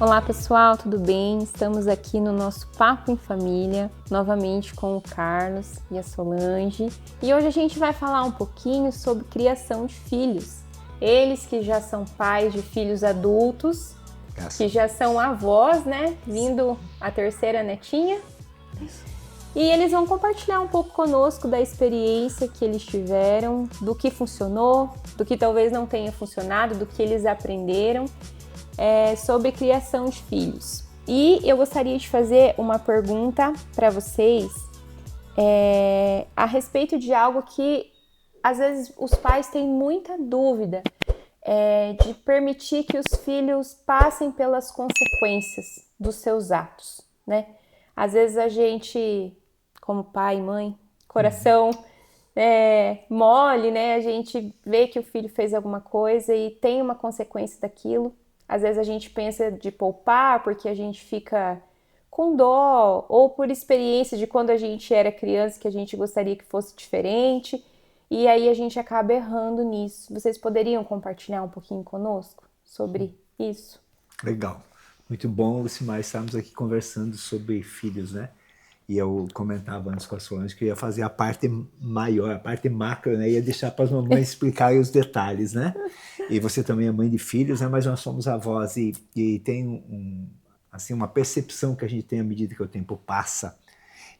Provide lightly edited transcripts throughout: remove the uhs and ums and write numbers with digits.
Olá pessoal, tudo bem? Estamos aqui no nosso Papo em Família, novamente com o Carlos e a Solange. E hoje a gente vai falar um pouquinho sobre criação de filhos. Eles que já são pais de filhos adultos, que já são avós, né? Vindo a terceira netinha. E eles vão compartilhar um pouco conosco da experiência que eles tiveram, do que funcionou, do que talvez não tenha funcionado, do que eles aprenderam. Sobre criação de filhos. E eu gostaria de fazer uma pergunta para vocês a respeito de algo que às vezes os pais têm muita dúvida de permitir que os filhos passem pelas consequências dos seus atos, né? Às vezes a gente, como pai e mãe, coração mole, né? A gente vê que o filho fez alguma coisa e tem uma consequência daquilo. Às vezes a gente pensa de poupar porque a gente fica com dó, ou por experiência de quando a gente era criança que a gente gostaria que fosse diferente, e aí a gente acaba errando nisso. Vocês poderiam compartilhar um pouquinho conosco sobre isso? Legal. Muito bom, Lucimar, estarmos aqui conversando sobre filhos, né? E eu comentava antes com a Solange que eu ia fazer a parte maior, a parte macro, né? Ia deixar para as mamães explicarem os detalhes, né? E você também é mãe de filhos, né? Mas nós somos avós e tem assim, uma percepção que a gente tem à medida que o tempo passa,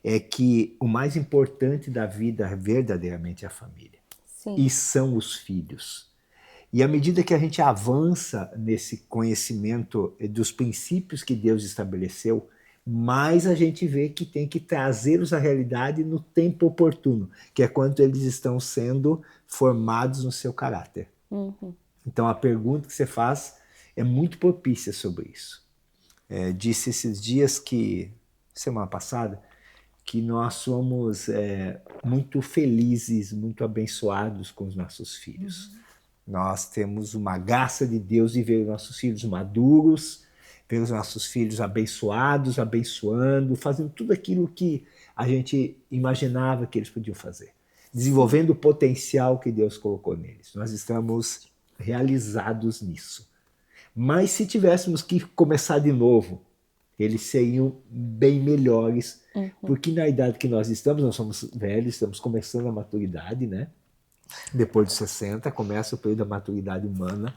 é que o mais importante da vida verdadeiramente é a família. Sim. E são os filhos. E à medida que a gente avança nesse conhecimento dos princípios que Deus estabeleceu, mais a gente vê que tem que trazê-los à realidade no tempo oportuno, que é quando eles estão sendo formados no seu caráter. Uhum. Então a pergunta que você faz é muito propícia sobre isso. Disse esses dias semana passada, que nós somos muito felizes, muito abençoados com os nossos filhos. Nós temos uma graça de Deus de ver os nossos filhos maduros, ver os nossos filhos abençoados, abençoando, fazendo tudo aquilo que a gente imaginava que eles podiam fazer. Desenvolvendo o potencial que Deus colocou neles. Nós estamos realizados nisso. Mas se tivéssemos que começar de novo, eles seriam bem melhores, porque na idade que nós somos velhos, estamos começando a maturidade, né? Depois dos 60, começa o período da maturidade humana.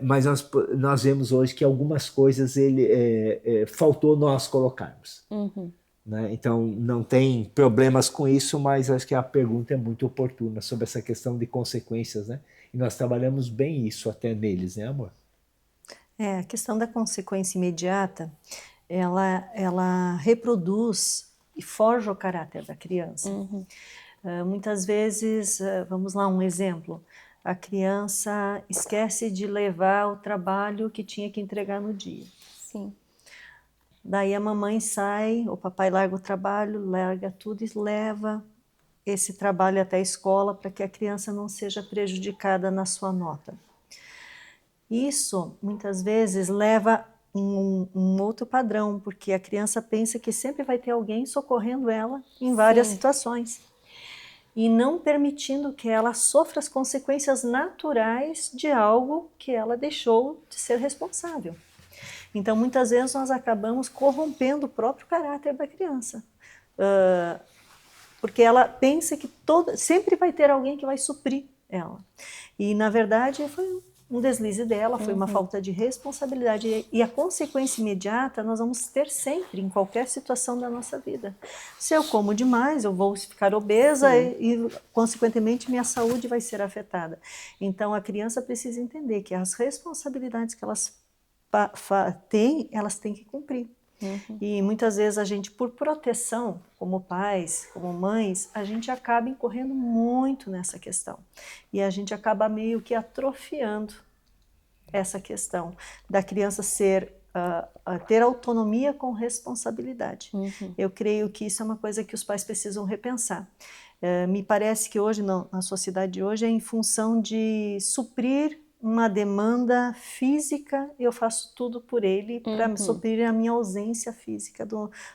Mas nós vemos hoje que algumas coisas faltou nós colocarmos. Né? Então, não tem problemas com isso, mas acho que a pergunta é muito oportuna sobre essa questão de consequências, né? E nós trabalhamos bem isso até neles, né, amor? A questão da consequência imediata, ela reproduz e forja o caráter da criança. Muitas vezes, vamos lá, um exemplo, a criança esquece de levar o trabalho que tinha que entregar no dia. Sim. Daí a mamãe sai, o papai larga o trabalho, larga tudo e leva esse trabalho até a escola para que a criança não seja prejudicada na sua nota. Isso, muitas vezes, leva um outro padrão, porque a criança pensa que sempre vai ter alguém socorrendo ela em várias situações. E não permitindo que ela sofra as consequências naturais de algo que ela deixou de ser responsável. Então, muitas vezes, nós acabamos corrompendo o próprio caráter da criança. Porque ela pensa que sempre vai ter alguém que vai suprir ela. E, na verdade, foi um deslize dela, foi uma falta de responsabilidade. E a consequência imediata nós vamos ter sempre, em qualquer situação da nossa vida. Se eu como demais, eu vou ficar obesa e, consequentemente, minha saúde vai ser afetada. Então, a criança precisa entender que as responsabilidades que elas têm, elas têm que cumprir. E muitas vezes a gente, por proteção, como pais, como mães, a gente acaba incorrendo muito nessa questão. E a gente acaba meio que atrofiando essa questão da criança ter autonomia com responsabilidade. Eu creio que isso é uma coisa que os pais precisam repensar. Me parece que hoje, na sociedade de hoje, é em função de suprir uma demanda física, eu faço tudo por ele para suprir a minha ausência física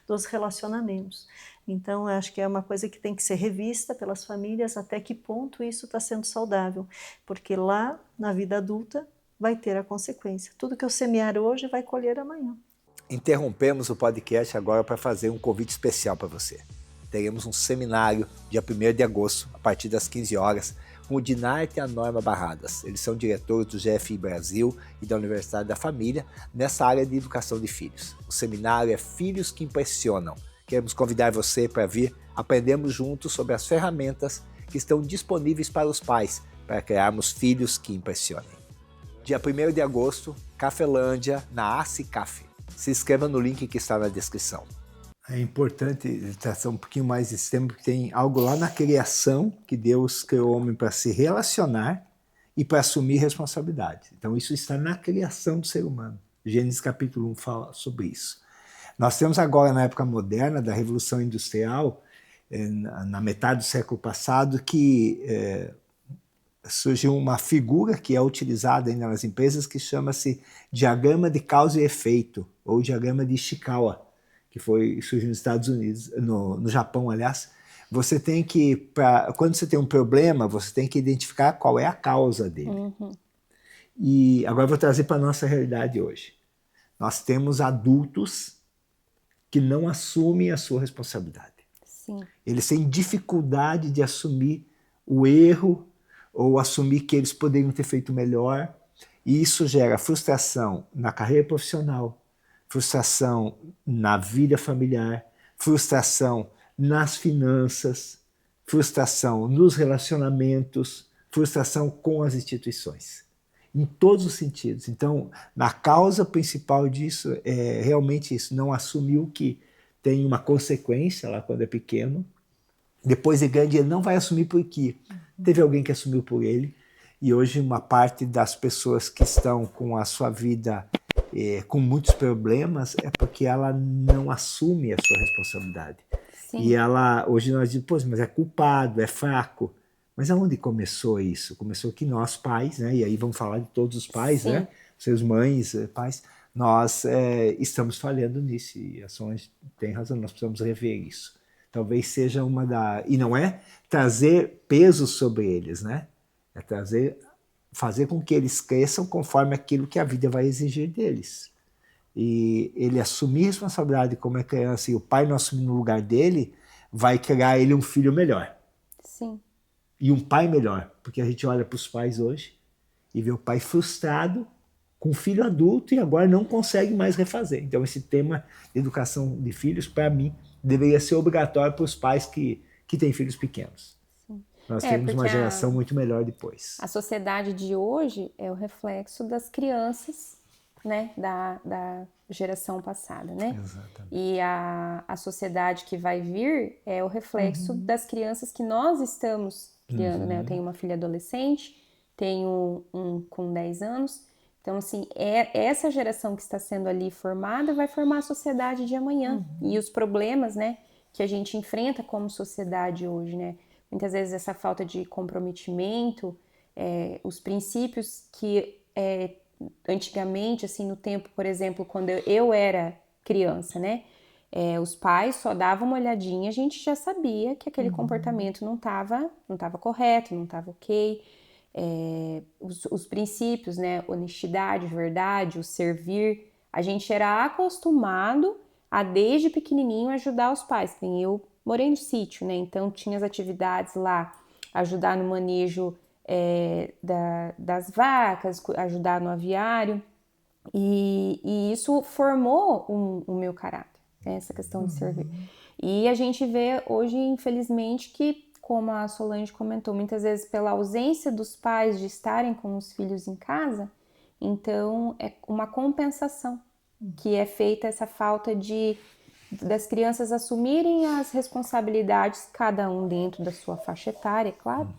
dos relacionamentos. Então, eu acho que é uma coisa que tem que ser revista pelas famílias, até que ponto isso está sendo saudável. Porque lá, na vida adulta, vai ter a consequência. Tudo que eu semear hoje vai colher amanhã. Interrompemos o podcast agora para fazer um convite especial para você. Teremos um seminário dia 1º de agosto, a partir das 15 horas, com o Dinarte e a Norma Barradas. Eles são diretores do GFI Brasil e da Universidade da Família nessa área de educação de filhos. O seminário é Filhos que Impressionam. Queremos convidar você para vir aprendermos juntos sobre as ferramentas que estão disponíveis para os pais para criarmos filhos que impressionem. Dia 1º de agosto, Cafelândia, na ACE Café. Se inscreva no link que está na descrição. É importante tratar um pouquinho mais desse tema, porque tem algo lá na criação que Deus criou o homem para se relacionar e para assumir responsabilidade. Então isso está na criação do ser humano. Gênesis capítulo 1 fala sobre isso. Nós temos agora, na época moderna, da Revolução Industrial, na metade do século passado, que surgiu uma figura que é utilizada ainda nas empresas que chama-se diagrama de causa e efeito, ou diagrama de Ishikawa, que surgiu nos Estados Unidos, no Japão, aliás. Você tem que, quando você tem um problema, você tem que identificar qual é a causa dele. Uhum. E agora eu vou trazer para a nossa realidade hoje. Nós temos adultos que não assumem a sua responsabilidade. Sim. Eles têm dificuldade de assumir o erro ou assumir que eles poderiam ter feito melhor. E isso gera frustração na carreira profissional, frustração na vida familiar, frustração nas finanças, frustração nos relacionamentos, frustração com as instituições, em todos os sentidos. Então, a causa principal disso é realmente isso, não assumiu que tem uma consequência lá quando é pequeno, depois de grande ele não vai assumir porque teve alguém que assumiu por ele, e hoje uma parte das pessoas que estão com a sua vida com muitos problemas é porque ela não assume a sua responsabilidade. Sim. E ela, hoje nós dizemos, pô, mas é culpado, é fraco. Mas aonde começou isso? Começou que nós pais, né? E aí vamos falar de todos os pais, sim, né? Seus mães, pais, nós estamos falhando nisso. E a Solange tem razão, nós precisamos rever isso. Talvez seja uma da... E não é trazer peso sobre eles, né? É fazer com que eles cresçam conforme aquilo que a vida vai exigir deles. E ele assumir responsabilidade como é criança e o pai não assumir no lugar dele, vai criar ele um filho melhor. Sim. E um pai melhor, porque a gente olha para os pais hoje e vê o pai frustrado com um filho adulto e agora não consegue mais refazer. Então esse tema de educação de filhos, para mim, deveria ser obrigatório para os pais que têm filhos pequenos. Nós temos uma geração muito melhor depois. A sociedade de hoje é o reflexo das crianças, né, da geração passada, né? Exatamente. E a sociedade que vai vir é o reflexo das crianças que nós estamos criando, né? Eu tenho uma filha adolescente, tenho um com 10 anos. Então, assim, essa geração que está sendo ali formada vai formar a sociedade de amanhã. E os problemas, né, que a gente enfrenta como sociedade hoje, né? Muitas vezes essa falta de comprometimento, os princípios que antigamente, assim, no tempo, por exemplo, quando eu era criança, né? Os pais só davam uma olhadinha, a gente já sabia que aquele comportamento não estava correto, não estava ok. Os princípios, né? Honestidade, verdade, o servir, a gente era acostumado a, desde pequenininho, ajudar os pais. Eu morei no sítio, né? Então tinha as atividades lá, ajudar no manejo das vacas, ajudar no aviário, e isso formou o meu caráter, né? Essa questão de servir. E a gente vê hoje, infelizmente, que, como a Solange comentou, muitas vezes pela ausência dos pais de estarem com os filhos em casa, então é uma compensação que é feita, essa falta das crianças assumirem as responsabilidades, cada um dentro da sua faixa etária, é claro,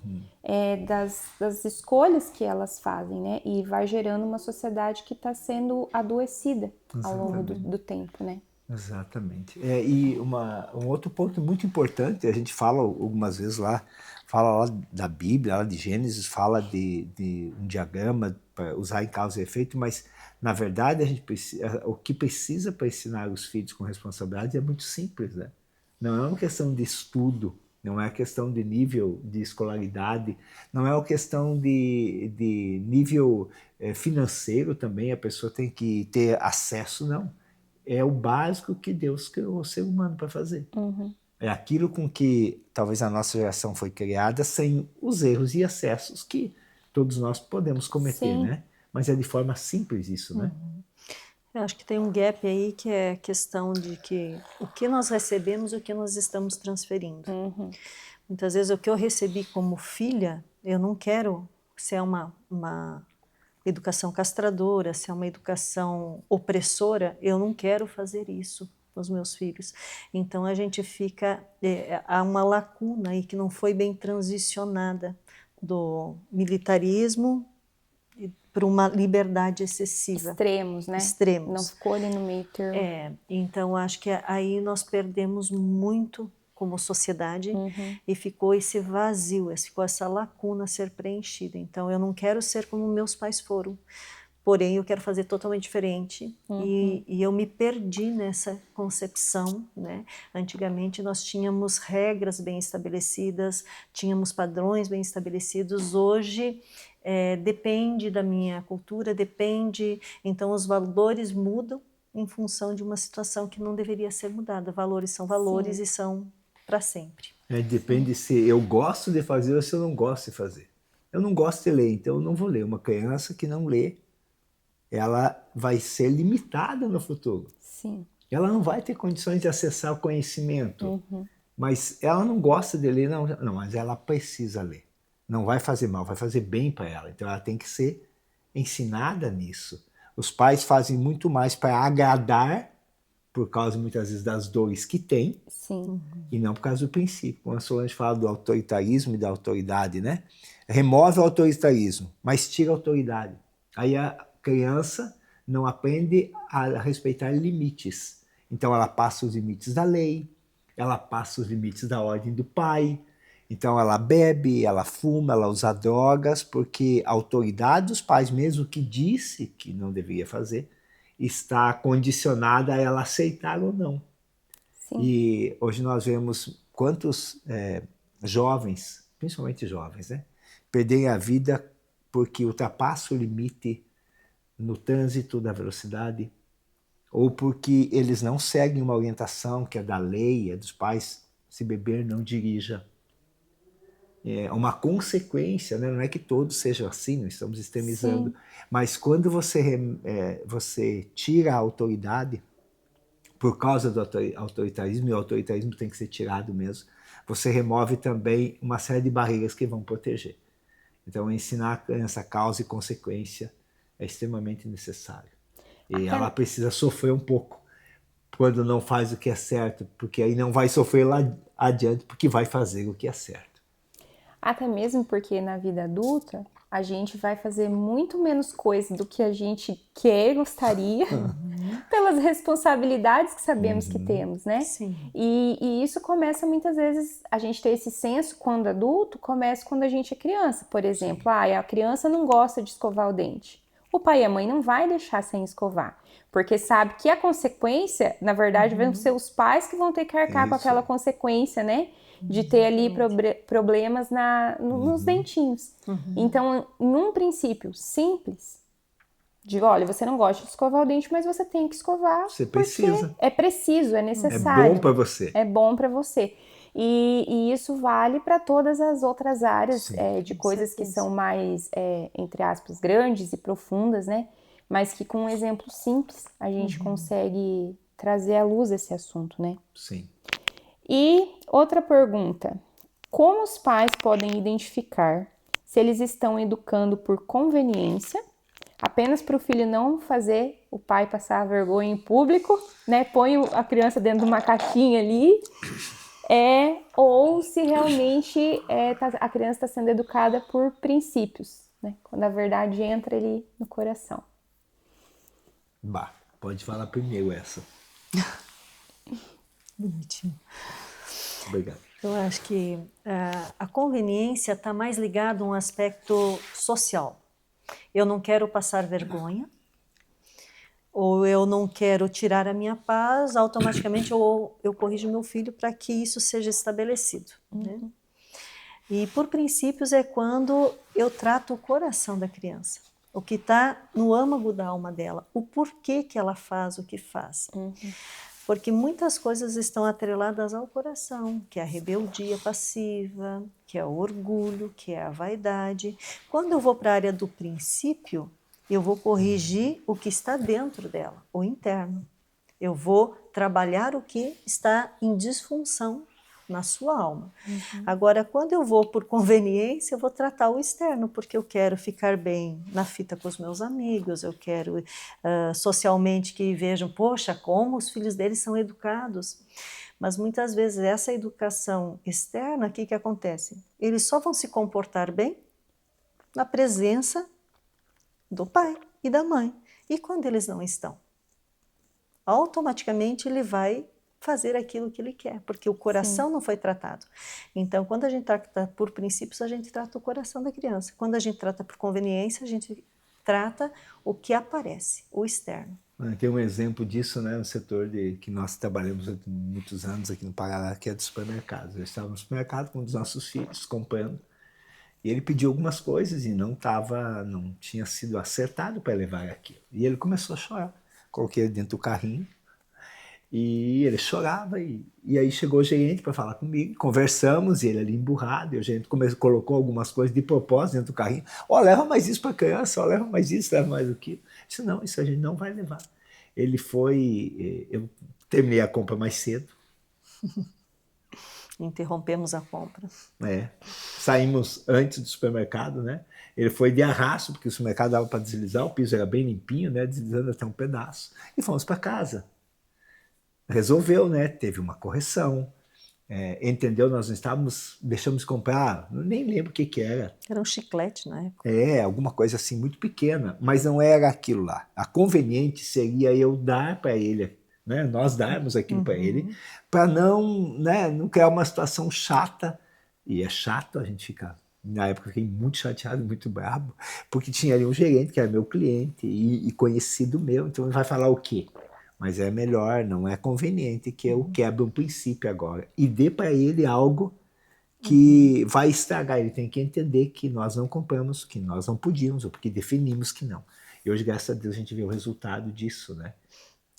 das escolhas que elas fazem, né? E vai gerando uma sociedade que está sendo adoecida ao longo do tempo, né? Exatamente. E um outro ponto muito importante, a gente fala algumas vezes lá, fala lá da Bíblia, lá de Gênesis, fala de um diagrama para usar em causa e efeito, mas na verdade o que precisa para ensinar os filhos com responsabilidade é muito simples, né? Não é uma questão de estudo, não é questão de nível de escolaridade, não é uma questão de nível financeiro também, a pessoa tem que ter acesso, não. É o básico que Deus criou o ser humano para fazer. É aquilo com que talvez a nossa geração foi criada, sem os erros e excessos que todos nós podemos cometer, Sim. né? Mas é de forma simples isso, né? Eu acho que tem um gap aí que é a questão de que o que nós recebemos e o que nós estamos transferindo. Muitas vezes o que eu recebi como filha, eu não quero ser uma educação castradora, se é uma educação opressora, eu não quero fazer isso com os meus filhos. Então a gente fica, há uma lacuna aí que não foi bem transicionada do militarismo para uma liberdade excessiva. Extremos, né? Extremos. Não ficou ali no meio termo. Então acho que aí nós perdemos muito como sociedade e ficou esse vazio, ficou essa lacuna a ser preenchida. Então eu não quero ser como meus pais foram, porém eu quero fazer totalmente diferente e eu me perdi nessa concepção, né? Antigamente nós tínhamos regras bem estabelecidas, tínhamos padrões bem estabelecidos, hoje depende da minha cultura, depende, então os valores mudam em função de uma situação que não deveria ser mudada. Valores são valores e são para sempre. Depende se eu gosto de fazer ou se eu não gosto de fazer. Eu não gosto de ler, então eu não vou ler. Uma criança que não lê, ela vai ser limitada no futuro. Sim. Ela não vai ter condições de acessar o conhecimento. Mas ela não gosta de ler, não, mas ela precisa ler. Não vai fazer mal, vai fazer bem para ela. Então ela tem que ser ensinada nisso. Os pais fazem muito mais para agradar, por causa muitas vezes das dores que tem, e não por causa do princípio. Quando a Solange fala do autoritarismo e da autoridade, né? Remove o autoritarismo, mas tira a autoridade. Aí a criança não aprende a respeitar limites. Então ela passa os limites da lei, ela passa os limites da ordem do pai. Então ela bebe, ela fuma, ela usa drogas, porque a autoridade dos pais, mesmo que disse que não deveria fazer, está condicionada a ela aceitar ou não. E hoje nós vemos quantos jovens, principalmente jovens, né, perderem a vida porque ultrapassam o limite no trânsito da velocidade, ou porque eles não seguem uma orientação que é da lei, é dos pais: se beber, não dirija. É uma consequência, né? Não é que todos sejam assim, não estamos extremizando, mas quando você tira a autoridade por causa do autoritarismo, e o autoritarismo tem que ser tirado mesmo, você remove também uma série de barreiras que vão proteger. Então ensinar a criança causa e consequência é extremamente necessário. E ela precisa sofrer um pouco quando não faz o que é certo, porque aí não vai sofrer lá adiante, porque vai fazer o que é certo. Até mesmo porque na vida adulta a gente vai fazer muito menos coisa do que a gente quer, gostaria, pelas responsabilidades que sabemos que temos, né? E isso começa muitas vezes, a gente ter esse senso quando adulto, começa quando a gente é criança. Por exemplo, a criança não gosta de escovar o dente. O pai e a mãe não vai deixar sem escovar, porque sabe que a consequência, na verdade, vão ser os pais que vão ter que arcar com aquela consequência, né? De ter ali problemas nos dentinhos. Então, num princípio simples, de olha, você não gosta de escovar o dente, mas você tem que escovar. Você precisa. É preciso, é necessário. É bom para você. É bom para você. E isso vale para todas as outras áreas de coisas que são mais, entre aspas, grandes e profundas, né? Mas que com um exemplo simples a gente consegue trazer à luz esse assunto, né? Sim. E outra pergunta: como os pais podem identificar se eles estão educando por conveniência, apenas para o filho não fazer o pai passar vergonha em público, né? Põe a criança dentro de uma caixinha ali, ou se realmente a criança está sendo educada por princípios, né? Quando a verdade entra ali no coração. Pode falar primeiro essa. Bonitinho. Obrigado. Eu acho que a conveniência está mais ligada a um aspecto social. Eu não quero passar vergonha. ou eu não quero tirar a minha paz, automaticamente eu corrijo meu filho para que isso seja estabelecido. Né? E por princípios é quando eu trato o coração da criança, o que está no âmago da alma dela, o porquê que ela faz o que faz. Porque muitas coisas estão atreladas ao coração, que é a rebeldia passiva, que é o orgulho, que é a vaidade. Quando eu vou para a área do princípio, eu vou corrigir o que está dentro dela, o interno. Eu vou trabalhar o que está em disfunção na sua alma. Agora, quando eu vou por conveniência, eu vou tratar o externo, porque eu quero ficar bem na fita com os meus amigos, eu quero socialmente que vejam, poxa, como os filhos deles são educados. Mas muitas vezes essa educação externa, o que acontece? Eles só vão se comportar bem na presença do pai e da mãe. E quando eles não estão? Automaticamente ele vai fazer aquilo que ele quer, porque o coração não foi tratado. Então, quando a gente trata por princípios, a gente trata o coração da criança. Quando a gente trata por conveniência, a gente trata o que aparece, o externo. Tem um exemplo disso, né, no setor que nós trabalhamos há muitos anos aqui no Paraná, que é de supermercados. Eu estava no supermercado com um dos nossos filhos, comprando, e ele pediu algumas coisas e não tinha sido acertado para levar aquilo. E ele começou a chorar. Coloquei ele dentro do carrinho, e ele chorava, e aí chegou o gerente para falar comigo, conversamos, e ele ali emburrado, e o gerente colocou algumas coisas de propósito dentro do carrinho. Leva mais isso para a criança, leva mais isso, leva mais aquilo. Eu disse, não, isso a gente não vai levar. Ele foi, eu terminei a compra mais cedo. Interrompemos a compra. Saímos antes do supermercado, né? Ele foi de arrasto, porque o supermercado dava para deslizar, o piso era bem limpinho, né? Deslizando até um pedaço, e fomos para casa. Resolveu, né? Teve uma correção, entendeu? Nós não estávamos, deixamos de comprar, nem lembro o que era. Era um chiclete na época. Alguma coisa assim muito pequena, mas não era aquilo lá. A conveniente seria eu dar para ele, né? Nós darmos aquilo para ele, para não criar uma situação chata. E é chato, a gente fica. Na época eu fiquei muito chateado, muito bravo, porque tinha ali um gerente que era meu cliente e conhecido meu, então ele vai falar o quê? Mas é melhor, não é conveniente que eu quebre um princípio agora e dê para ele algo que vai estragar. Ele tem que entender que nós não compramos, que nós não podíamos, ou porque definimos que não. E hoje, graças a Deus, a gente vê o resultado disso, né?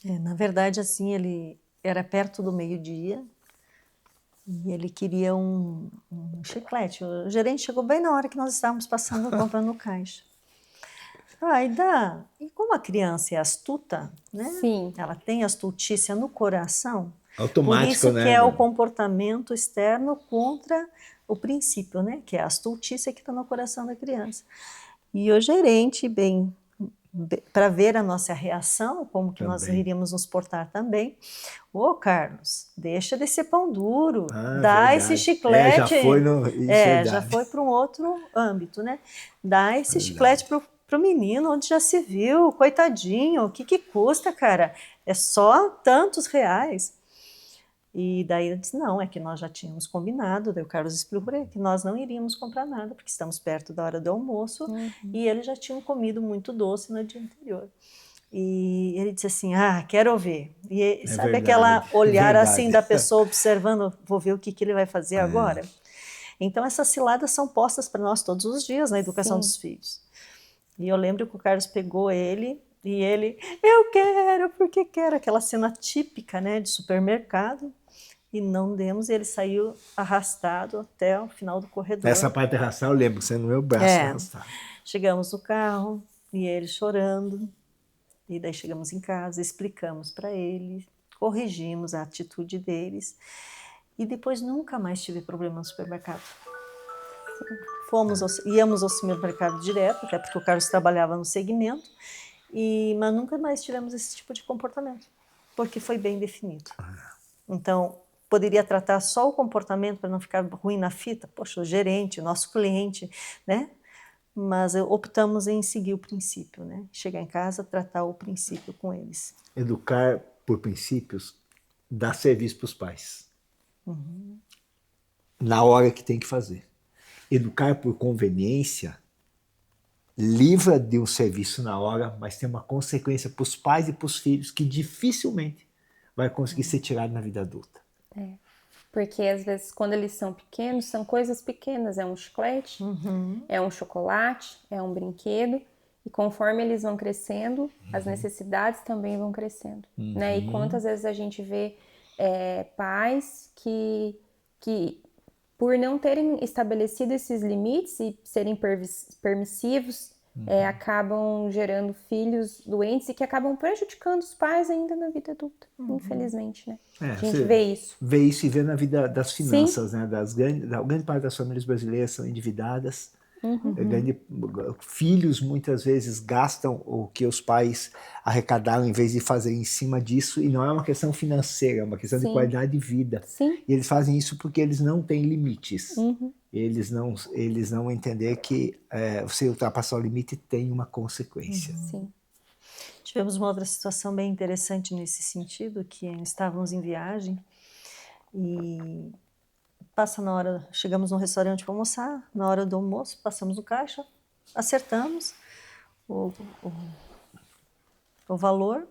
Na verdade, assim, ele era perto do meio-dia e ele queria um chiclete. O gerente chegou bem na hora que nós estávamos passando comprando no caixa. E como a criança é astuta, né? Sim. Ela tem astutícia no coração. Automático, por isso né? que é o comportamento externo contra o princípio, né? Que é a astutícia que está no coração da criança. E o gerente, para ver a nossa reação, como que nós iríamos nos portar também. Carlos, deixa de ser pão duro, dá esse chiclete. Já foi já foi para um outro âmbito, né? Dá esse chiclete para o menino, onde já se viu, coitadinho, o que custa, cara? É só tantos reais. E daí ele disse, não, é que nós já tínhamos combinado, daí o Carlos explicou que nós não iríamos comprar nada, porque estamos perto da hora do almoço, e eles já tinham comido muito doce no dia anterior. E ele disse assim, quero ver. E sabe verdade, aquela olhar assim da pessoa observando, vou ver o que ele vai fazer agora? Então essas ciladas são postas para nós todos os dias na educação dos filhos. E eu lembro que o Carlos pegou ele, e ele, eu quero, porque quero, aquela cena típica, né, de supermercado, e não demos, e ele saiu arrastado até o final do corredor. Essa parte de arrastar eu lembro, sendo no meu braço arrastado. Chegamos no carro, e ele chorando, e daí chegamos em casa, explicamos para ele, corrigimos a atitude deles, e depois nunca mais tive problema no supermercado. Íamos ao supermercado direto, até porque o Carlos trabalhava no segmento, mas nunca mais tivemos esse tipo de comportamento, porque foi bem definido. Então, poderia tratar só o comportamento para não ficar ruim na fita, poxa, o gerente, o nosso cliente, né? Mas optamos em seguir o princípio, né? Chegar em casa, tratar o princípio com eles. Educar por princípios dá serviço para os pais. Na hora que tem que fazer. Educar por conveniência livra de um serviço na hora, mas tem uma consequência para os pais e para os filhos que dificilmente vai conseguir ser tirado na vida adulta. Porque às vezes quando eles são pequenos, são coisas pequenas, é um chiclete, é um chocolate, é um brinquedo, e conforme eles vão crescendo, as necessidades também vão crescendo, né? E quantas vezes a gente vê pais que por não terem estabelecido esses limites e serem permissivos, acabam gerando filhos doentes e que acabam prejudicando os pais ainda na vida adulta, infelizmente, né? A gente vê isso. Vê isso e vê na vida das finanças, né? Da grande parte das famílias brasileiras são endividadas. Filhos muitas vezes gastam o que os pais arrecadaram em vez de fazer em cima disso, e não é uma questão financeira, é uma questão de qualidade de vida. E eles fazem isso porque eles não têm limites. Eles não entendem que você ultrapassar o limite tem uma consequência. Tivemos uma outra situação bem interessante nesse sentido, que estávamos em viagem e chegamos num restaurante para almoçar, na hora do almoço passamos no caixa, acertamos o valor,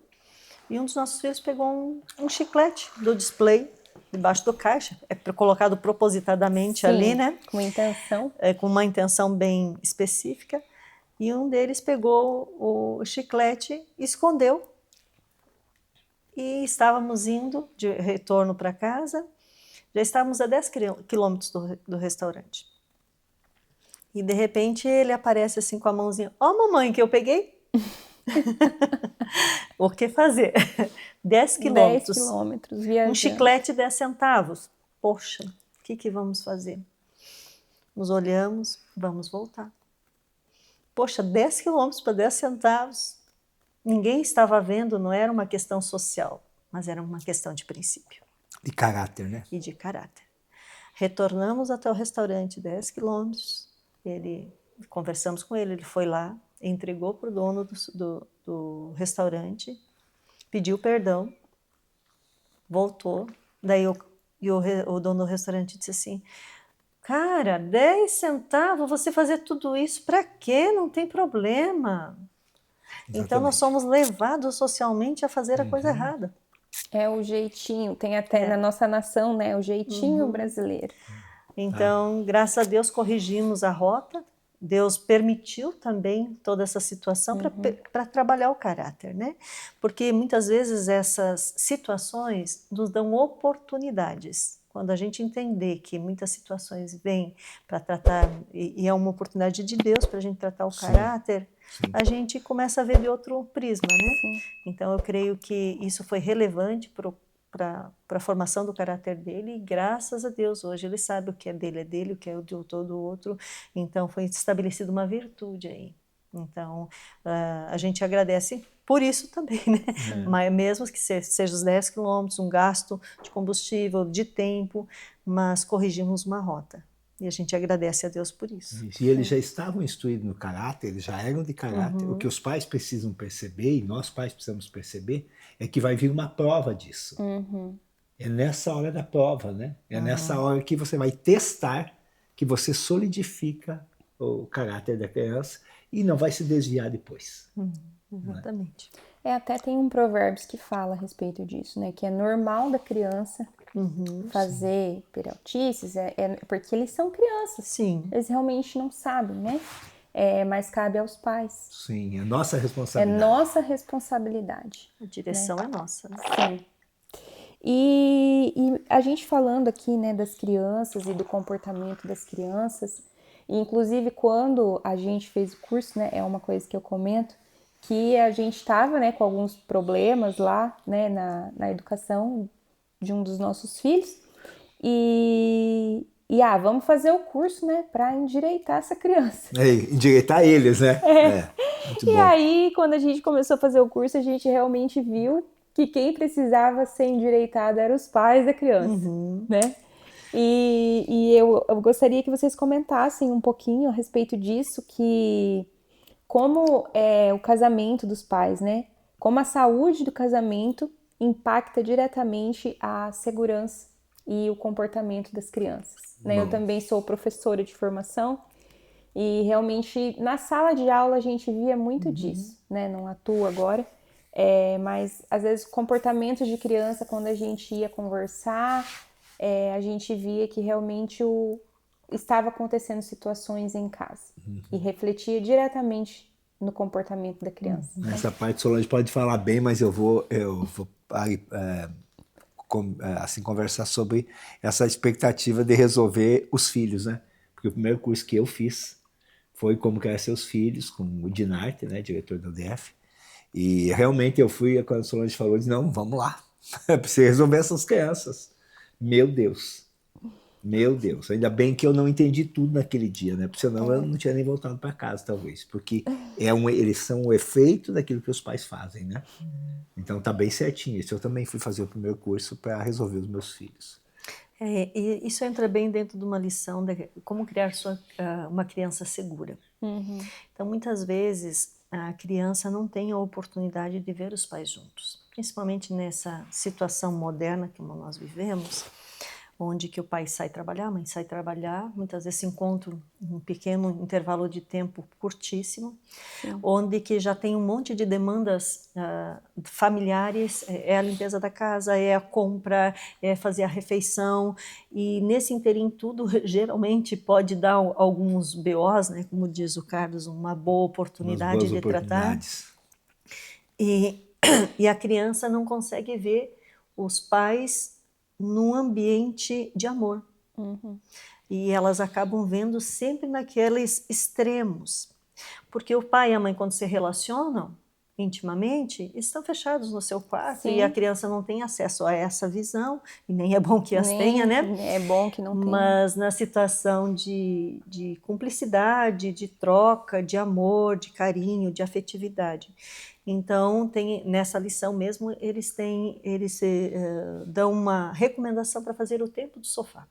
e um dos nossos filhos pegou um chiclete do display debaixo do caixa, colocado propositadamente ali, né? Com intenção. Com uma intenção bem específica, e um deles pegou o chiclete e escondeu. E estávamos indo de retorno para casa, já estávamos a 10 quilômetros do restaurante. E de repente ele aparece assim com a mãozinha: ó, mamãe, que eu peguei. O que fazer? 10 quilômetros. 10 quilômetros viajando. Um chiclete 10 centavos. Poxa, o que vamos fazer? Nos olhamos, vamos voltar. Poxa, 10 quilômetros para 10 centavos. Ninguém estava vendo, não era uma questão social, mas era uma questão de princípio. De caráter, né? E de caráter. Retornamos até o restaurante 10 quilômetros, conversamos com ele, ele foi lá, entregou para o dono do restaurante, pediu perdão, voltou, daí o dono do restaurante disse assim: cara, 10 centavos, você fazer tudo isso para quê? Não tem problema. Exatamente. Então nós somos levados socialmente a fazer a coisa errada. É o jeitinho, tem até na nossa nação, né? O jeitinho brasileiro. Então, graças a Deus, corrigimos a rota. Deus permitiu também toda essa situação para trabalhar o caráter, né? Porque muitas vezes essas situações nos dão oportunidades. Quando a gente entender que muitas situações vêm para tratar, e é uma oportunidade de Deus para a gente tratar o caráter, a gente começa a ver de outro prisma, né? Então eu creio que isso foi relevante para a formação do caráter dele, e graças a Deus hoje ele sabe o que é dele, o que é de todo outro. Então foi estabelecida uma virtude aí. Então a gente agradece por isso também, né? Mas mesmo que seja os 10 quilômetros, um gasto de combustível, de tempo, mas corrigimos uma rota. E a gente agradece a Deus por isso. E eles já estavam instruídos no caráter, eles já eram de caráter. O que os pais precisam perceber, e nós pais precisamos perceber, é que vai vir uma prova disso. É nessa hora da prova, né? É nessa hora que você vai testar, que você solidifica o caráter da criança e não vai se desviar depois. Exatamente. Até tem um Provérbios que fala a respeito disso, né? Que é normal da criança fazer peraltices, porque eles são crianças. Sim. Eles realmente não sabem, né? Mas cabe aos pais. Sim, é nossa responsabilidade. É nossa responsabilidade. A direção é nossa, né? Sim. E a gente falando aqui, né, das crianças e do comportamento das crianças, e inclusive quando a gente fez o curso, né, é uma coisa que eu comento, que a gente estava, né, com alguns problemas lá, né, na educação de um dos nossos filhos, e vamos fazer o curso, né, para endireitar essa criança. Endireitar eles, né? Muito bom. E aí, quando a gente começou a fazer o curso, a gente realmente viu que quem precisava ser endireitado eram os pais da criança, né? E eu gostaria que vocês comentassem um pouquinho a respeito disso, que como é o casamento dos pais, né? Como a saúde do casamento impacta diretamente a segurança e o comportamento das crianças, né? Eu também sou professora de formação E realmente na sala de aula a gente via muito disso, né? Não atuo agora, mas às vezes comportamentos de criança, quando a gente ia conversar, a gente via que realmente estava acontecendo situações em casa e refletia diretamente no comportamento da criança. Nessa parte Solange pode falar bem, mas eu vou aí, assim, conversar sobre essa expectativa de resolver os filhos, né? Porque o primeiro curso que eu fiz foi Como Criar Seus Filhos, com o Dinarte, né, diretor da UDF. E realmente eu fui, quando a Solange falou, eu disse, não, vamos lá, precisa resolver essas crianças. Meu Deus, ainda bem que eu não entendi tudo naquele dia, né? Porque senão eu não tinha nem voltado para casa, talvez. Porque eles são o efeito daquilo que os pais fazem, né? Então tá bem certinho. Isso eu também fui fazer o primeiro curso para resolver os meus filhos. E isso entra bem dentro de uma lição de como criar uma criança segura. Então, muitas vezes, a criança não tem a oportunidade de ver os pais juntos. Principalmente nessa situação moderna que nós vivemos, onde que o pai sai trabalhar, a mãe sai trabalhar, muitas vezes se encontram em um pequeno intervalo de tempo curtíssimo, onde que já tem um monte de demandas familiares, a limpeza da casa, a compra, fazer a refeição, e nesse inteirinho tudo geralmente pode dar alguns BOs, né, como diz o Carlos, uma boa oportunidade de tratar, e a criança não consegue ver os pais num ambiente de amor. E elas acabam vendo sempre naqueles extremos. Porque o pai e a mãe, quando se relacionam intimamente, estão fechados no seu quarto e a criança não tem acesso a essa visão, e nem é bom que as tenha, né? É bom que não tenha. Mas na situação de cumplicidade, de troca, de amor, de carinho, de afetividade. Então, nessa lição mesmo, eles dão uma recomendação para fazer o tempo do sofá.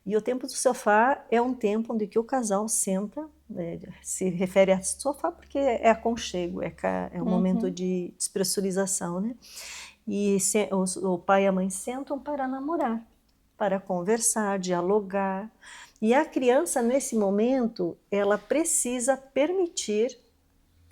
E o tempo do sofá é um tempo onde que o casal senta, se refere a sofá porque é aconchego, é um momento de despressurização, né? E o pai e a mãe sentam para namorar, para conversar, dialogar. E a criança, nesse momento, ela precisa permitir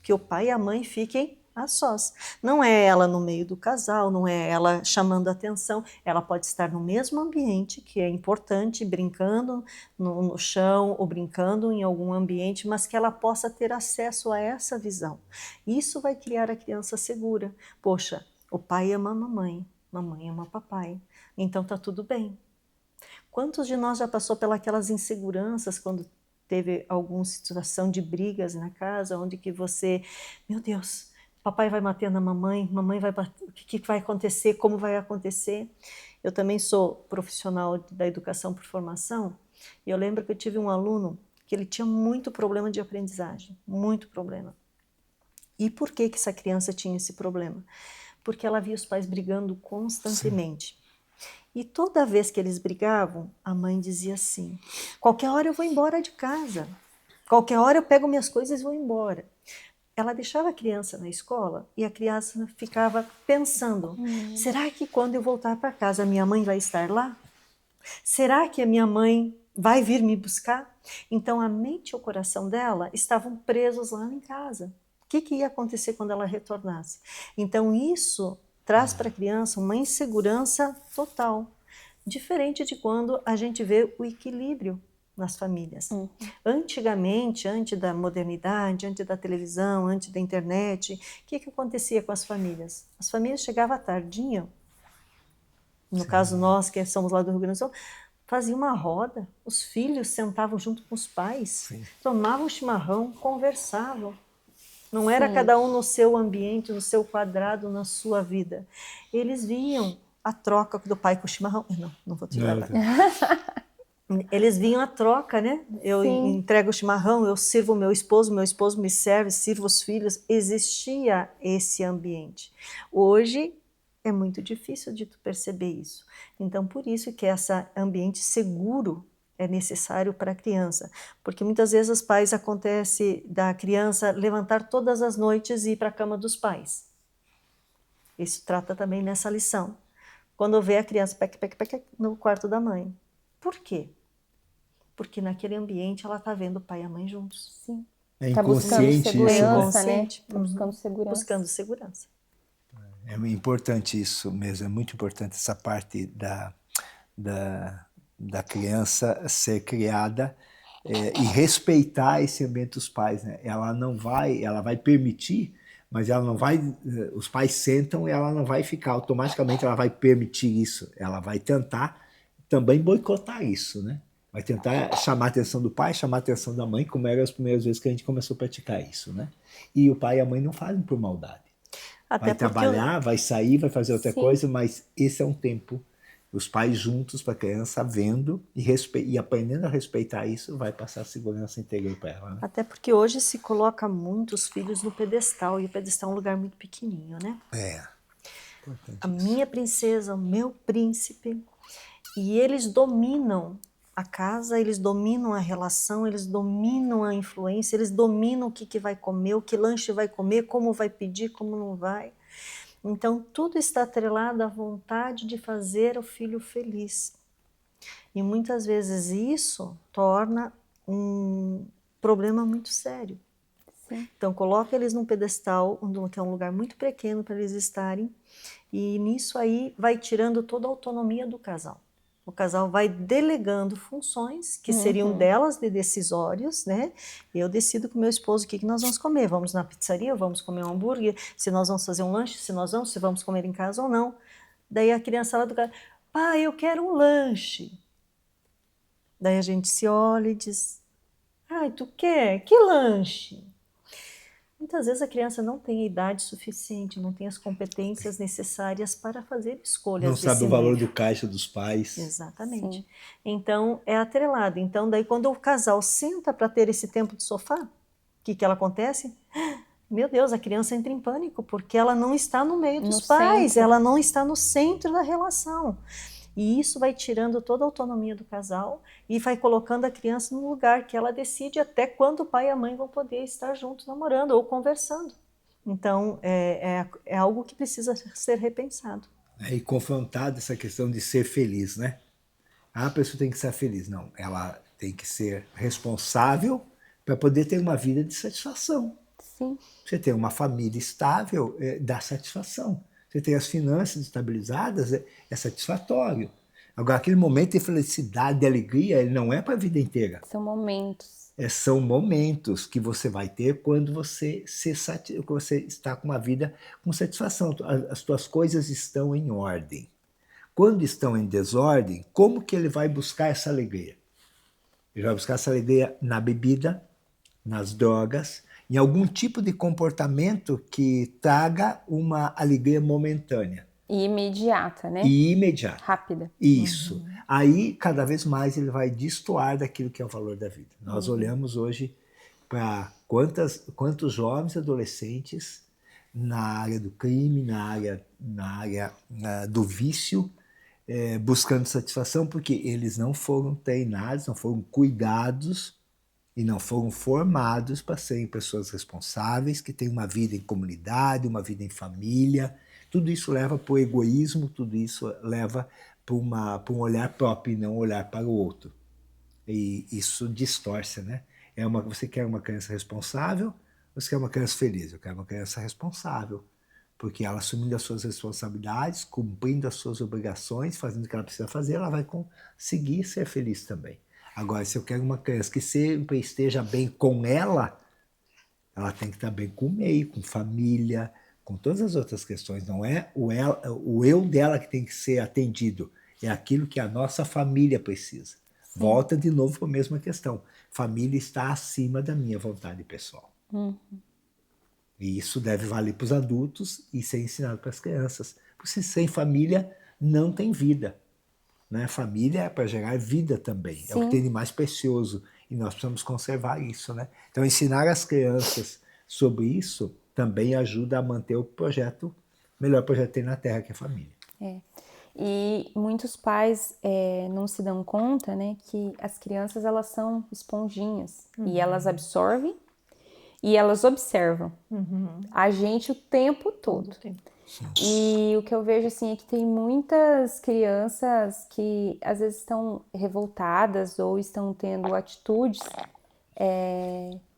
que o pai e a mãe fiquem a sós. Não é ela no meio do casal, não é ela chamando a atenção, ela pode estar no mesmo ambiente, que é importante, brincando no chão ou brincando em algum ambiente, mas que ela possa ter acesso a essa visão. Isso vai criar a criança segura. Poxa, o pai ama a mamãe ama papai, então tá tudo bem. Quantos de nós já passou pelas inseguranças quando teve alguma situação de brigas na casa, onde que você, meu Deus, papai vai bater na mamãe vai bater, o que vai acontecer, como vai acontecer? Eu também sou profissional da educação por formação, e eu lembro que eu tive um aluno que ele tinha muito problema de aprendizagem, muito problema. E por que essa criança tinha esse problema? Porque ela via os pais brigando constantemente. E toda vez que eles brigavam, a mãe dizia assim, qualquer hora eu vou embora de casa, qualquer hora eu pego minhas coisas e vou embora. Ela deixava a criança na escola e a criança ficava pensando, será que quando eu voltar para casa a minha mãe vai estar lá? Será que a minha mãe vai vir me buscar? Então a mente e o coração dela estavam presos lá em casa. O que ia acontecer quando ela retornasse? Então isso traz para a criança uma insegurança total, diferente de quando a gente vê o equilíbrio nas famílias. Antigamente, antes da modernidade, antes da televisão, antes da internet, o que acontecia com as famílias? As famílias chegavam à tardinha, no caso nós que somos lá do Rio Grande do Sul, faziam uma roda, os filhos sentavam junto com os pais, tomavam chimarrão, conversavam. Não era cada um no seu ambiente, no seu quadrado, na sua vida. Eles viam a troca do pai com o chimarrão. Não vou te levar. Eles viam a troca, né? Eu entrego o chimarrão, eu sirvo o meu esposo me serve, sirvo os filhos. Existia esse ambiente. Hoje é muito difícil de tu perceber isso. Então, por isso que esse ambiente seguro é necessário para a criança, porque muitas vezes os pais acontece da criança levantar todas as noites e ir para a cama dos pais. Isso trata também nessa lição. Quando vê a criança no quarto da mãe. Por quê? porque naquele ambiente ela está vendo o pai e a mãe juntos. Sim. É Tá buscando inconsciente isso, né? segurança, né? Inconsciente. Tá buscando segurança. Buscando segurança. É importante isso mesmo, é muito importante essa parte da criança ser criada e respeitar esse ambiente dos pais, né? Ela vai permitir, mas ela não vai, os pais sentam e ela não vai ficar automaticamente, ela vai permitir isso, ela vai tentar também boicotar isso, né? Vai tentar chamar a atenção do pai, chamar a atenção da mãe, como eram as primeiras vezes que a gente começou a praticar isso, né? E o pai e a mãe não fazem por maldade. Até Vai trabalhar, vai sair, vai fazer outra coisa, mas esse é um tempo, os pais juntos para a criança, vendo e aprendendo a respeitar isso, vai passar segurança interior para ela. Né? Até porque hoje se coloca muito os filhos no pedestal, e o pedestal é um lugar muito pequenininho, né? A minha princesa, o meu príncipe, e eles dominam a casa, eles dominam a relação, eles dominam a influência, eles dominam o que vai comer, o que lanche vai comer, como vai pedir, como não vai. Então, tudo está atrelado à vontade de fazer o filho feliz. E muitas vezes isso torna um problema muito sério. Sim. Então, coloca eles num pedestal, que é um lugar muito pequeno para eles estarem, e nisso aí vai tirando toda a autonomia do casal. O casal vai delegando funções que seriam delas de decisórios, né? Eu decido com meu esposo o que nós vamos comer. Vamos na pizzaria, vamos comer um hambúrguer, se nós vamos fazer um lanche, se vamos comer em casa ou não. Daí a criança lá do cara, pai, eu quero um lanche. Daí a gente se olha e diz, ai, tu quer? Que lanche? Muitas vezes a criança não tem a idade suficiente, não tem as competências necessárias para fazer escolhas desse Não sabe o valor nível. do caixa dos pais. Exatamente. Sim. Então, é atrelado. Então, daí quando o casal senta para ter esse tempo de sofá, o que ela acontece? Meu Deus, a criança entra em pânico, porque ela não está no meio dos pais, centro. ela não está no centro da relação. E isso vai tirando toda a autonomia do casal e vai colocando a criança num lugar que ela decide até quando o pai e a mãe vão poder estar juntos namorando ou conversando. Então, é algo que precisa ser repensado. E confrontado essa questão de ser feliz, né? A pessoa tem que ser feliz. Não, ela tem que ser responsável para poder ter uma vida de satisfação. Sim. Você ter uma família estável dá satisfação. Você ter as finanças estabilizadas é satisfatório. Agora, aquele momento de felicidade, de alegria, ele não é para a vida inteira. São momentos. São momentos que você vai ter quando você está com uma vida com satisfação. As suas coisas estão em ordem. Quando estão em desordem, como que ele vai buscar essa alegria? Ele vai buscar essa alegria na bebida, nas drogas, em algum tipo de comportamento que traga uma alegria momentânea. E imediata, né? E imediata. Rápida. Isso. Aí, cada vez mais, ele vai destoar daquilo que é o valor da vida. Nós olhamos hoje para quantos jovens adolescentes na área do crime, na área do vício, buscando satisfação, porque eles não foram treinados, não foram cuidados e não foram formados para serem pessoas responsáveis, que têm uma vida em comunidade, uma vida em família. Tudo isso leva para o egoísmo, tudo isso leva para um olhar próprio e não olhar para o outro. E isso distorce, né? Você quer uma criança responsável, você quer uma criança feliz. Eu quero uma criança responsável, porque ela assumindo as suas responsabilidades, cumprindo as suas obrigações, fazendo o que ela precisa fazer, ela vai conseguir ser feliz também. Agora, se eu quero uma criança que sempre esteja bem com ela tem que estar bem com o meio, com família, com todas as outras questões. Não é o eu dela que tem que ser atendido, é aquilo que a nossa família precisa. Sim. Volta de novo para a mesma questão. Família está acima da minha vontade pessoal. E isso deve valer para os adultos e ser ensinado para as crianças. Porque sem família não tem vida. Né? Família é para gerar vida também. Sim. É o que tem de mais precioso. E nós precisamos conservar isso. Né? Então, ensinar as crianças sobre isso também ajuda a manter o melhor projeto que tem na Terra, que é a família. E muitos pais não se dão conta, né, que as crianças elas são esponjinhas. E elas absorvem e elas observam a gente o tempo todo. E o que eu vejo assim é que tem muitas crianças que às vezes estão revoltadas ou estão tendo atitudes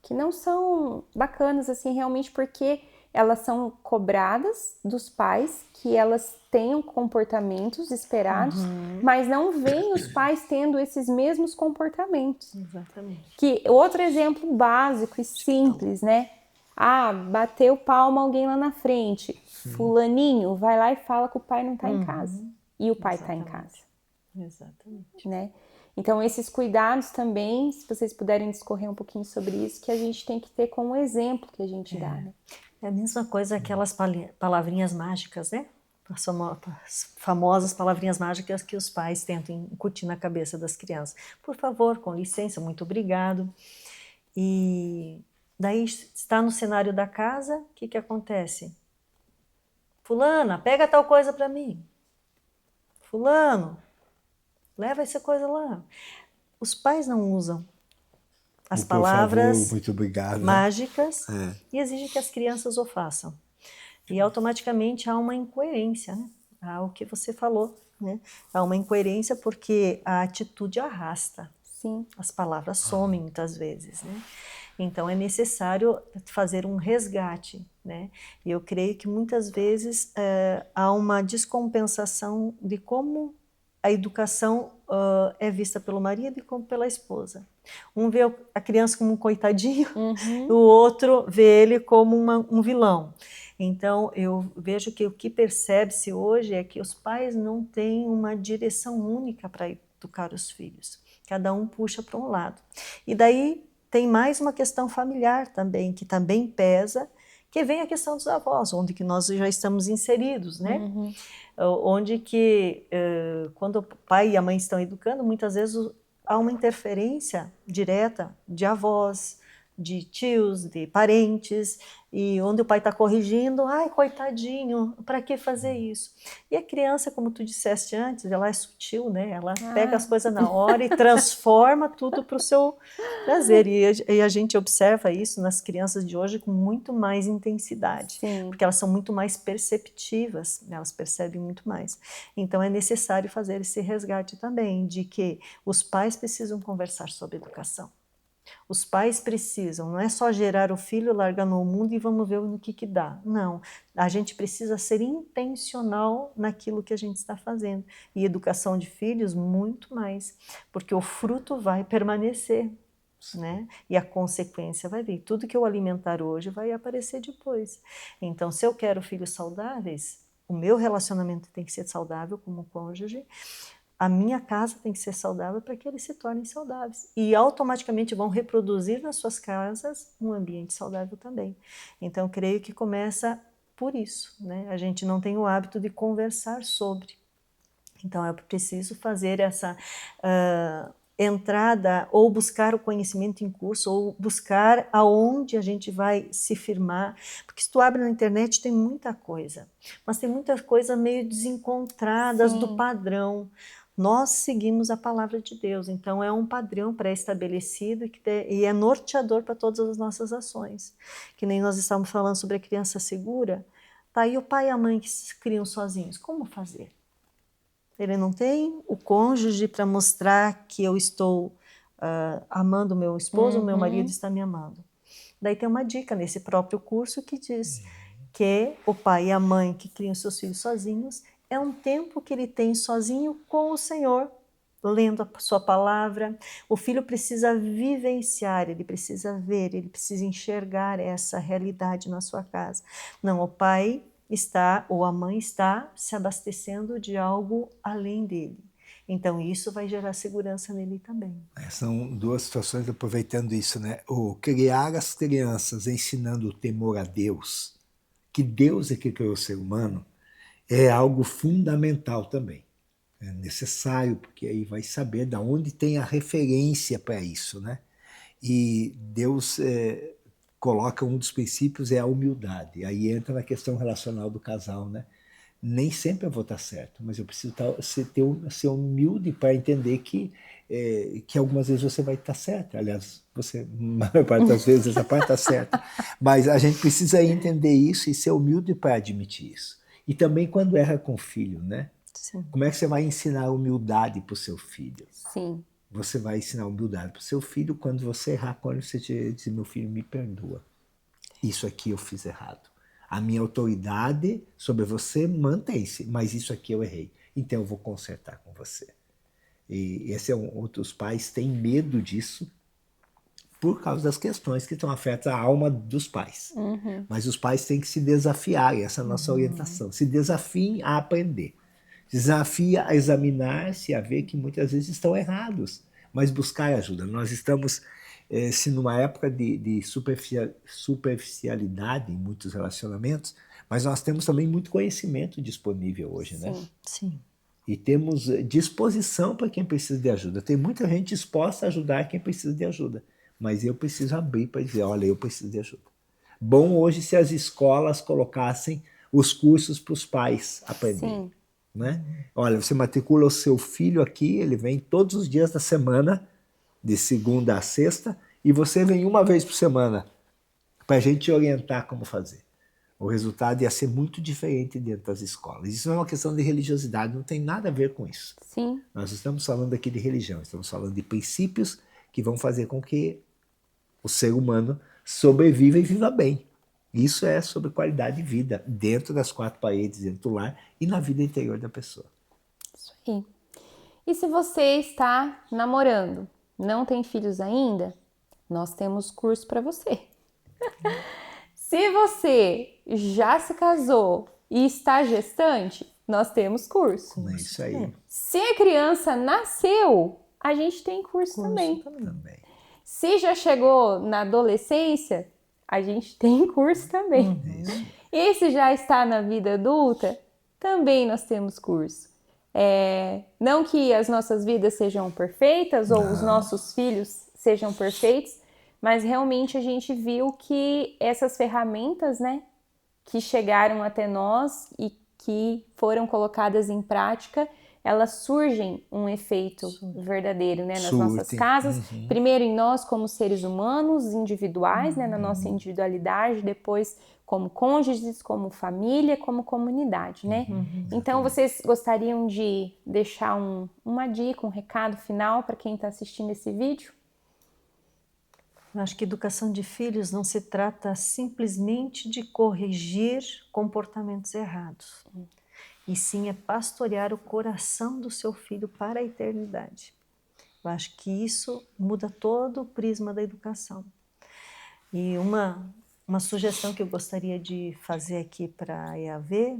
que não são bacanas assim realmente porque elas são cobradas dos pais que elas tenham comportamentos esperados, mas não veem os pais tendo esses mesmos comportamentos. Exatamente. Que outro exemplo básico e simples, né? Ah, bateu palma alguém lá na frente. Fulaninho vai lá e fala que o pai não tá em casa. E o pai tá em casa, Exatamente. né? Então, esses cuidados também, se vocês puderem discorrer um pouquinho sobre isso, que a gente tem que ter com o exemplo que a gente dá, né? É a mesma coisa aquelas palavrinhas mágicas, né? As famosas palavrinhas mágicas que os pais tentam incutir na cabeça das crianças. Por favor, com licença, muito obrigado. E daí está no cenário da casa, o que acontece? Fulana, pega tal coisa para mim. Fulano, leva essa coisa lá. Os pais não usam as palavras favor, muito obrigado, mágicas e exigem que as crianças o façam. E automaticamente há uma incoerência, né? Há o que você falou, né? Há uma incoerência porque a atitude arrasta. Sim. As palavras somem muitas vezes, né? Então é necessário fazer um resgate, né? E eu creio que muitas vezes há uma descompensação de como a educação é vista pelo marido e como pela esposa. Um vê a criança como um coitadinho, o outro vê ele como um vilão. Então, eu vejo que o que percebe-se hoje é que os pais não têm uma direção única para educar os filhos. Cada um puxa para um lado. E daí tem mais uma questão familiar também, que também pesa, que vem a questão dos avós, onde que nós já estamos inseridos, né? Onde que, quando o pai e a mãe estão educando, muitas vezes há uma interferência direta de avós, de tios, de parentes, e onde o pai está corrigindo, ai, coitadinho, para que fazer isso? E a criança, como tu disseste antes, ela é sutil, né? Ela pega as coisas na hora e transforma tudo para o seu prazer. E a gente observa isso nas crianças de hoje com muito mais intensidade, porque elas são muito mais perceptivas, elas percebem muito mais. Então é necessário fazer esse resgate também, de que os pais precisam conversar sobre educação. Os pais precisam, não é só gerar o filho, largar no mundo e vamos ver no que dá. Não, a gente precisa ser intencional naquilo que a gente está fazendo. E educação de filhos, muito mais, porque o fruto vai permanecer, né? E a consequência vai vir. Tudo que eu alimentar hoje vai aparecer depois. Então, se eu quero filhos saudáveis, o meu relacionamento tem que ser saudável como cônjuge, a minha casa tem que ser saudável para que eles se tornem saudáveis. E automaticamente vão reproduzir nas suas casas um ambiente saudável também. Então, creio que começa por isso, né? A gente não tem o hábito de conversar sobre. Então, eu preciso fazer essa entrada, ou buscar o conhecimento em curso, ou buscar aonde a gente vai se firmar. Porque se tu abre na internet, tem muita coisa. Mas tem muita coisa meio desencontradas do padrão. Nós seguimos a palavra de Deus, então é um padrão pré-estabelecido e é norteador para todas as nossas ações. Que nem nós estávamos falando sobre a criança segura, tá aí o pai e a mãe que se criam sozinhos, como fazer? Ele não tem o cônjuge para mostrar que eu estou amando o meu esposo, o meu marido está me amando. Daí tem uma dica nesse próprio curso que diz que o pai e a mãe que criam seus filhos sozinhos é um tempo que ele tem sozinho com o Senhor, lendo a sua palavra. O filho precisa vivenciar, ele precisa ver, ele precisa enxergar essa realidade na sua casa. Não, o pai está, ou a mãe está se abastecendo de algo além dele. Então isso vai gerar segurança nele também. São duas situações aproveitando isso, né? O criar as crianças ensinando o temor a Deus, que Deus é que criou o ser humano, é algo fundamental também. É necessário, porque aí vai saber de onde tem a referência para isso, né? E Deus coloca um dos princípios é a humildade. Aí entra na questão relacional do casal, né? Nem sempre eu vou estar certo, mas eu preciso ser humilde para entender que algumas vezes você vai estar certo. Aliás, você, a maior parte das vezes, essa parte está certa. Mas a gente precisa entender isso e ser humilde para admitir isso. E também quando erra com o filho, né? Sim. Como é que você vai ensinar humildade para o seu filho? Sim. Você vai ensinar humildade para o seu filho quando você errar, quando você dizer, meu filho, me perdoa. Isso aqui eu fiz errado. A minha autoridade sobre você mantém-se, mas isso aqui eu errei. Então eu vou consertar com você. E esse é outros pais têm medo disso por causa das questões que estão afetando a alma dos pais. Uhum. Mas os pais têm que se desafiar, e essa é a nossa orientação. Se desafiem a aprender. Desafia a examinar-se, a ver que muitas vezes estão errados, mas buscar ajuda. Nós estamos se numa época de superficialidade em muitos relacionamentos, mas nós temos também muito conhecimento disponível hoje, Sim. né? Sim. E temos disposição para quem precisa de ajuda. Tem muita gente disposta a ajudar quem precisa de ajuda, mas eu preciso abrir para dizer, olha, eu preciso de ajuda. Bom hoje se as escolas colocassem os cursos para os pais aprenderem. Sim. Né? Olha, você matricula o seu filho aqui, ele vem todos os dias da semana, de segunda a sexta, e você vem uma vez por semana para a gente te orientar como fazer. O resultado ia ser muito diferente dentro das escolas. Isso não é uma questão de religiosidade, não tem nada a ver com isso. Sim. Nós estamos falando aqui de religião, estamos falando de princípios que vão fazer com que o ser humano sobreviva e viva bem. Isso é sobre qualidade de vida, dentro das quatro paredes, dentro do lar e na vida interior da pessoa. Isso aí. E se você está namorando, não tem filhos ainda, nós temos curso para você. Se você já se casou e está gestante, nós temos curso. É isso aí. Se a criança nasceu, a gente tem curso também. Também. Se já chegou na adolescência, a gente tem curso também. Isso. E se já está na vida adulta, também nós temos curso. Não que as nossas vidas sejam perfeitas ou os nossos filhos sejam perfeitos, mas realmente a gente viu que essas ferramentas, né, que chegaram até nós e que foram colocadas em prática, elas surgem um efeito verdadeiro, né, nas nossas casas. Primeiro em nós como seres humanos, individuais, né, na nossa individualidade, depois como cônjuges, como família, como comunidade, né? Então, vocês gostariam de deixar uma dica, um recado final para quem está assistindo esse vídeo? Eu acho que educação de filhos não se trata simplesmente de corrigir comportamentos errados, e sim é pastorear o coração do seu filho para a eternidade. Eu acho que isso muda todo o prisma da educação. E uma sugestão que eu gostaria de fazer aqui para a EAV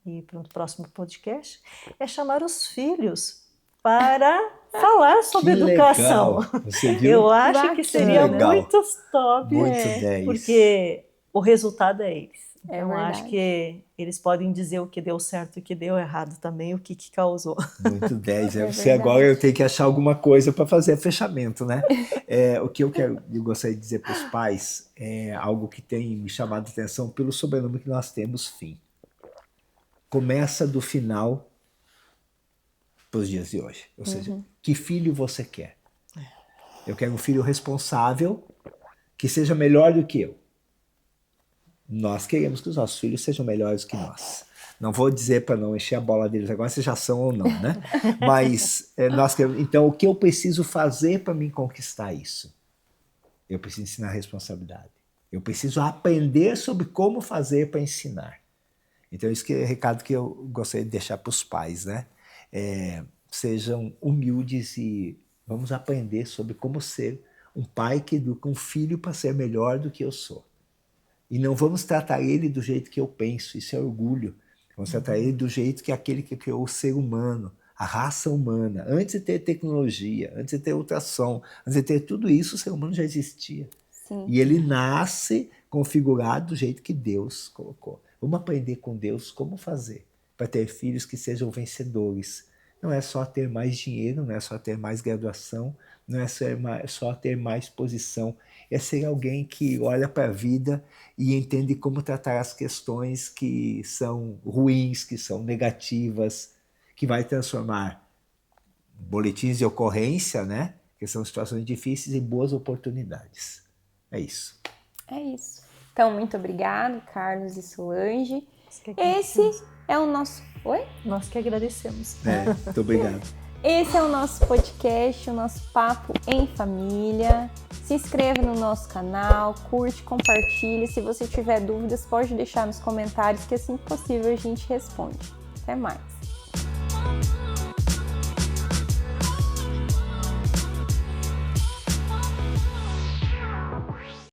e para o próximo podcast é chamar os filhos para falar sobre educação. Você viu? Eu acho que seria muito top, muito 10. porque o resultado é eles. Então, acho que eles podem dizer o que deu certo e o que deu errado também, o que causou. Muito 10. Você agora eu tenho que achar alguma coisa para fazer fechamento, né? O que eu gostaria de dizer para os pais é algo que tem me chamado a atenção pelo sobrenome que nós temos, fim. Começa do final para os dias de hoje. Ou seja, que filho você quer? Eu quero um filho responsável, que seja melhor do que eu. Nós queremos que os nossos filhos sejam melhores que nós. Não vou dizer para não encher a bola deles agora se já são ou não, né? Mas nós queremos. Então, o que eu preciso fazer para me conquistar isso? Eu preciso ensinar responsabilidade. Eu preciso aprender sobre como fazer para ensinar. Então, esse é o recado que eu gostaria de deixar para os pais, né? Sejam humildes e vamos aprender sobre como ser um pai que educa um filho para ser melhor do que eu sou. E não vamos tratar ele do jeito que eu penso, isso é orgulho. Vamos tratar ele do jeito que aquele que criou o ser humano, a raça humana. Antes de ter tecnologia, antes de ter ultrassom, antes de ter tudo isso, o ser humano já existia. Sim. E ele nasce configurado do jeito que Deus colocou. Vamos aprender com Deus como fazer para ter filhos que sejam vencedores. Não é só ter mais dinheiro, não é só ter mais graduação, não é só ter mais posição. É ser alguém que olha para a vida e entende como tratar as questões que são ruins, que são negativas, que vai transformar boletins de ocorrência, né? Que são situações difíceis, em boas oportunidades. É isso. É isso. Então, muito obrigado, Carlos e Solange. Esse é o nosso... Oi? Nós que agradecemos. Muito obrigado. Esse é o nosso podcast, o nosso Papo em Família. Se inscreva no nosso canal, curte, compartilhe. Se você tiver dúvidas, pode deixar nos comentários que assim que possível a gente responde. Até mais!